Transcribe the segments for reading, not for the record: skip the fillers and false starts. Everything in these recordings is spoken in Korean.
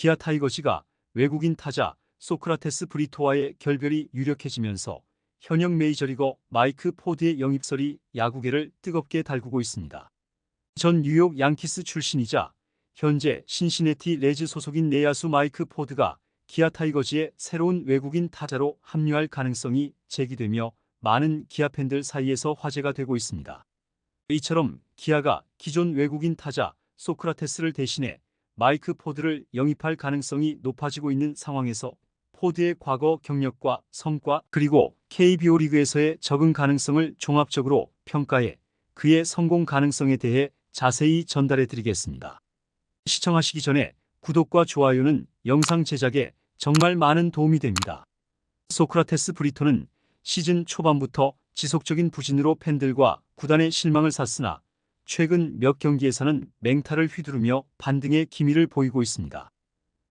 기아 타이거즈가 외국인 타자 소크라테스 브리토와의 결별이 유력해지면서 현역 메이저리거 마이크 포드의 영입설이 야구계를 뜨겁게 달구고 있습니다. 전 뉴욕 양키스 출신이자 현재 신시내티 레즈 소속인 내야수 마이크 포드가 기아 타이거즈의 새로운 외국인 타자로 합류할 가능성이 제기되며 많은 기아 팬들 사이에서 화제가 되고 있습니다. 이처럼 기아가 기존 외국인 타자 소크라테스를 대신해 마이크 포드를 영입할 가능성이 높아지고 있는 상황에서 포드의 과거 경력과 성과 그리고 KBO 리그에서의 적응 가능성을 종합적으로 평가해 그의 성공 가능성에 대해 자세히 전달해 드리겠습니다. 시청하시기 전에 구독과 좋아요는 영상 제작에 정말 많은 도움이 됩니다. 소크라테스 브리토는 시즌 초반부터 지속적인 부진으로 팬들과 구단의 실망을 샀으나 최근 몇 경기에서는 맹타를 휘두르며 반등의 기미를 보이고 있습니다.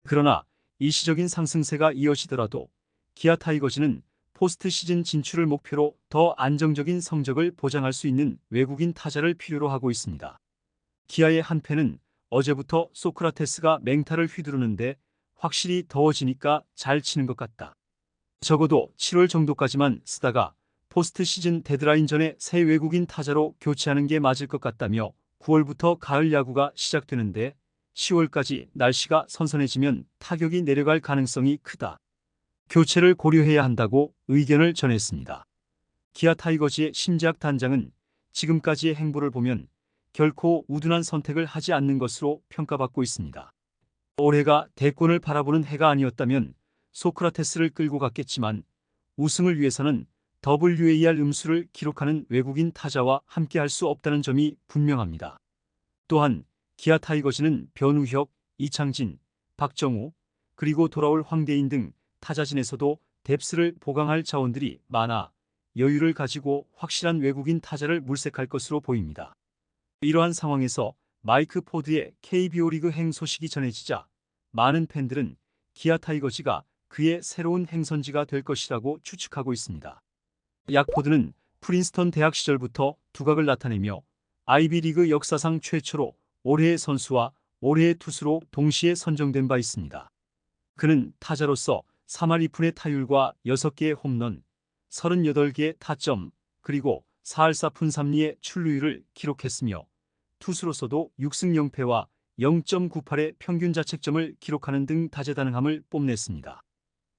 그러나 일시적인 상승세가 이어지더라도 기아 타이거즈는 포스트 시즌 진출을 목표로 더 안정적인 성적을 보장할 수 있는 외국인 타자를 필요로 하고 있습니다. 기아의 한 팬은 어제부터 소크라테스가 맹타를 휘두르는데 확실히 더워지니까 잘 치는 것 같다. 적어도 7월 정도까지만 쓰다가 포스트 시즌 데드라인 전에 새 외국인 타자로 교체하는 게 맞을 것 같다며 9월부터 가을 야구가 시작되는데 10월까지 날씨가 선선해지면 타격이 내려갈 가능성이 크다. 교체를 고려해야 한다고 의견을 전했습니다. 기아 타이거즈의 심재학 단장은 지금까지의 행보를 보면 결코 우둔한 선택을 하지 않는 것으로 평가받고 있습니다. 올해가 대권을 바라보는 해가 아니었다면 소크라테스를 끌고 갔겠지만 우승을 위해서는 WAR 음수를 기록하는 외국인 타자와 함께할 수 없다는 점이 분명합니다. 또한 기아 타이거즈는 변우혁, 이창진, 박정우, 그리고 돌아올 황대인 등 타자진에서도 뎁스를 보강할 자원들이 많아 여유를 가지고 확실한 외국인 타자를 물색할 것으로 보입니다. 이러한 상황에서 마이크 포드의 KBO 리그 행 소식이 전해지자 많은 팬들은 기아 타이거즈가 그의 새로운 행선지가 될 것이라고 추측하고 있습니다. 약 포드는 프린스턴 대학 시절부터 두각을 나타내며 아이비리그 역사상 최초로 올해의 선수와 올해의 투수로 동시에 선정된 바 있습니다. 그는 타자로서 3할 2푼의 타율과 6개의 홈런, 38개의 타점, 그리고 4할 4푼 3리의 출루율을 기록했으며 투수로서도 6승 0패와 0.98의 평균 자책점을 기록하는 등 다재다능함을 뽐냈습니다.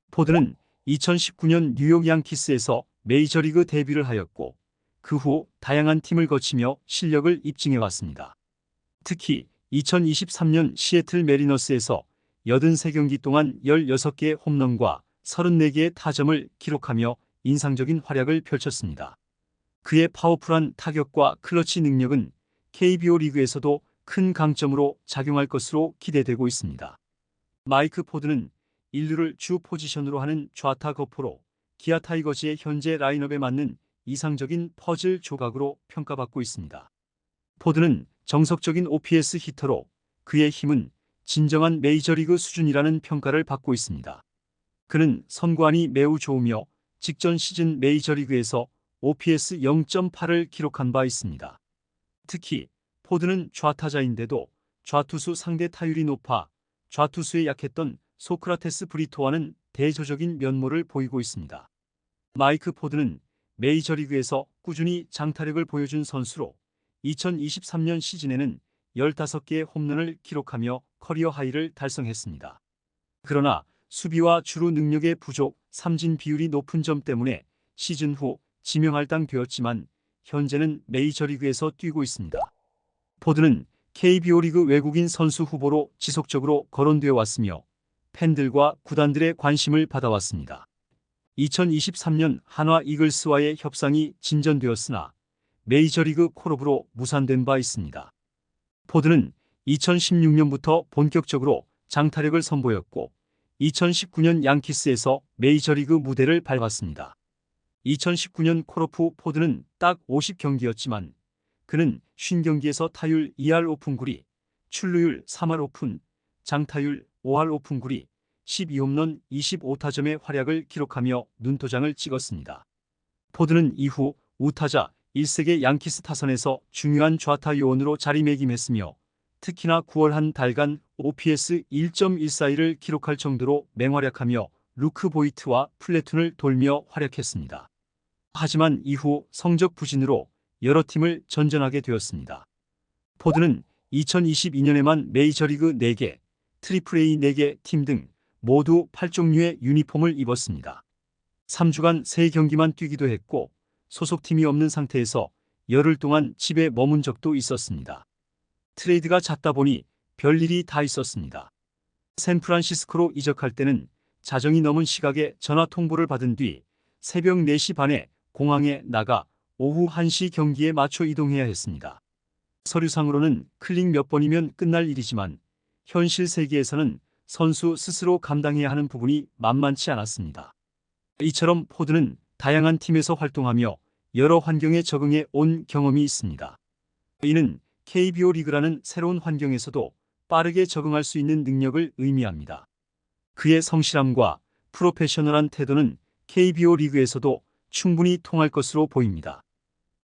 포드는 2019년 뉴욕 양키스에서 메이저리그 데뷔를 하였고 그 후 다양한 팀을 거치며 실력을 입증해왔습니다. 특히 2023년 시애틀 메리너스에서 83경기 동안 16개의 홈런과 34개의 타점을 기록하며 인상적인 활약을 펼쳤습니다. 그의 파워풀한 타격과 클러치 능력은 KBO 리그에서도 큰 강점으로 작용할 것으로 기대되고 있습니다. 마이크 포드는 1루를 주 포지션으로 하는 좌타 거포로 기아 타이거즈의 현재 라인업에 맞는 이상적인 퍼즐 조각으로 평가받고 있습니다. 포드는 정석적인 OPS 히터로 그의 힘은 진정한 메이저리그 수준이라는 평가를 받고 있습니다. 그는 선구안이 매우 좋으며 직전 시즌 메이저리그에서 OPS 0.8을 기록한 바 있습니다. 특히 포드는 좌타자인데도 좌투수 상대 타율이 높아 좌투수에 약했던 소크라테스 브리토와는 대조적인 면모를 보이고 있습니다. 마이크 포드는 메이저리그에서 꾸준히 장타력을 보여준 선수로 2023년 시즌에는 15개의 홈런을 기록하며 커리어 하이를 달성했습니다. 그러나 수비와 주루 능력의 부족, 삼진 비율이 높은 점 때문에 시즌 후 지명할당되었지만 현재는 메이저리그에서 뛰고 있습니다. 포드는 KBO 리그 외국인 선수 후보로 지속적으로 거론되어 왔으며 팬들과 구단들의 관심을 받아왔습니다. 2023년 한화 이글스와의 협상이 진전되었으나 메이저리그 콜업으로 무산된 바 있습니다. 포드는 2016년부터 본격적으로 장타력을 선보였고 2019년 양키스에서 메이저리그 무대를 밟았습니다. 2019년 콜업 후 포드는 딱 50경기였지만 그는 50경기에서 타율 2할 5푼 9리, 출루율 3할 5푼, 장타율 5할 5푼 9리, 12홈런 25타점의 활약을 기록하며 눈도장을 찍었습니다. 포드는 이후 우타자 1세계 양키스 타선에서 중요한 좌타 요원으로 자리매김했으며 특히나 9월 한 달간 OPS 1.142를 기록할 정도로 맹활약하며 루크 보이트와 플래툰을 돌며 활약했습니다. 하지만 이후 성적 부진으로 여러 팀을 전전하게 되었습니다. 포드는 2022년에만 메이저리그 4개, 트리플 A 4개 팀 등 모두 8종류의 유니폼을 입었습니다. 3주간 3경기만 뛰기도 했고 소속팀이 없는 상태에서 열흘 동안 집에 머문 적도 있었습니다. 트레이드가 잦다 보니 별일이 다 있었습니다. 샌프란시스코로 이적할 때는 자정이 넘은 시각에 전화 통보를 받은 뒤 새벽 4시 반에 공항에 나가 오후 1시 경기에 맞춰 이동해야 했습니다. 서류상으로는 클릭 몇 번이면 끝날 일이지만 현실 세계에서는 선수 스스로 감당해야 하는 부분이 만만치 않았습니다. 이처럼 포드는 다양한 팀에서 활동하며 여러 환경에 적응해 온 경험이 있습니다. 이는 KBO 리그라는 새로운 환경에서도 빠르게 적응할 수 있는 능력을 의미합니다. 그의 성실함과 프로페셔널한 태도는 KBO 리그에서도 충분히 통할 것으로 보입니다.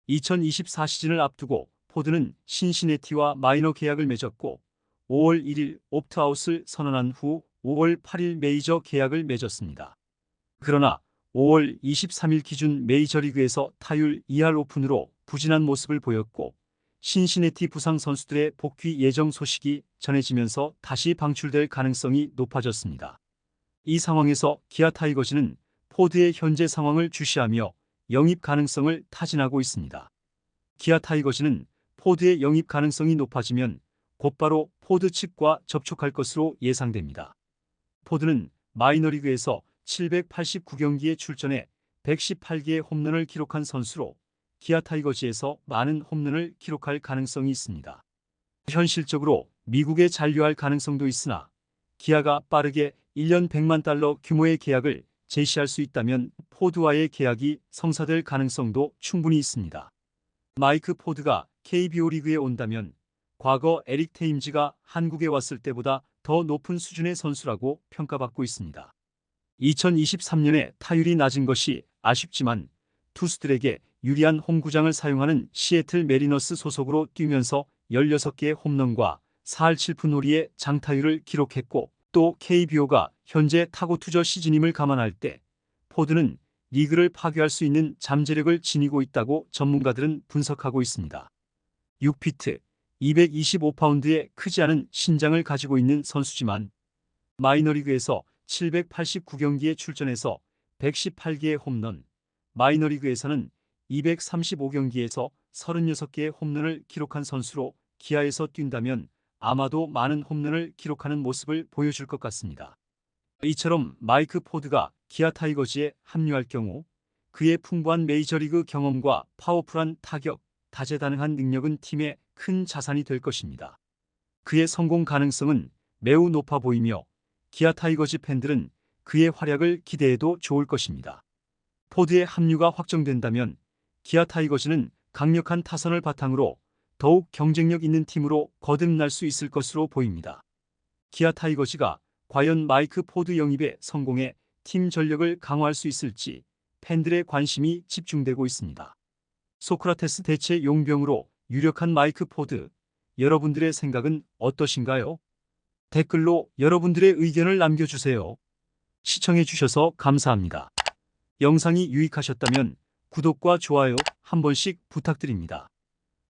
2024 시즌을 앞두고 포드는 신시내티와 마이너 계약을 맺었고 5월 1일 옵트아웃을 선언한 후 5월 8일 메이저 계약을 맺었습니다. 그러나 5월 23일 기준 메이저리그에서 타율 2할 오픈으로 부진한 모습을 보였고 신시내티 부상 선수들의 복귀 예정 소식이 전해지면서 다시 방출될 가능성이 높아졌습니다. 이 상황에서 기아 타이거즈는 포드의 현재 상황을 주시하며 영입 가능성을 타진하고 있습니다. 기아 타이거즈는 포드의 영입 가능성이 높아지면 곧바로 포드 측과 접촉할 것으로 예상됩니다. 포드는 마이너리그에서 789경기에 출전해 118개의 홈런을 기록한 선수로 기아 타이거즈에서 많은 홈런을 기록할 가능성이 있습니다. 현실적으로 미국에 잔류할 가능성도 있으나 기아가 빠르게 1년 100만 달러 규모의 계약을 제시할 수 있다면 포드와의 계약이 성사될 가능성도 충분히 있습니다. 마이크 포드가 KBO 리그에 온다면 과거 에릭 테임즈가 한국에 왔을 때보다 더 높은 수준의 선수라고 평가받고 있습니다. 2023년에 타율이 낮은 것이 아쉽지만 투수들에게 유리한 홈구장을 사용하는 시애틀 메리너스 소속으로 뛰면서 16개의 홈런과 4할 7푼 홀리의 장타율을 기록했고 또 KBO가 현재 타고 투저 시즌임을 감안할 때 포드는 리그를 파괴할 수 있는 잠재력을 지니고 있다고 전문가들은 분석하고 있습니다. 6피트, 225파운드의 크지 않은 신장을 가지고 있는 선수지만 마이너리그에서 789경기에 출전해서 118개의 홈런, 마이너리그에서는 235경기에서 36개의 홈런을 기록한 선수로 기아에서 뛴다면 아마도 많은 홈런을 기록하는 모습을 보여줄 것 같습니다. 이처럼 마이크 포드가 기아 타이거즈에 합류할 경우 그의 풍부한 메이저리그 경험과 파워풀한 타격, 다재다능한 능력은 팀의 큰 자산이 될 것입니다. 그의 성공 가능성은 매우 높아 보이며 기아 타이거즈 팬들은 그의 활약을 기대해도 좋을 것입니다. 포드의 합류가 확정된다면 기아 타이거즈는 강력한 타선을 바탕으로 더욱 경쟁력 있는 팀으로 거듭날 수 있을 것으로 보입니다. 기아 타이거즈가 과연 마이크 포드 영입에 성공해 팀 전력을 강화할 수 있을지 팬들의 관심이 집중되고 있습니다. 소크라테스 대체 용병으로 유력한 마이크 포드, 여러분들의 생각은 어떠신가요? 댓글로 여러분들의 의견을 남겨주세요. 시청해주셔서 감사합니다. 영상이 유익하셨다면 구독과 좋아요 한 번씩 부탁드립니다.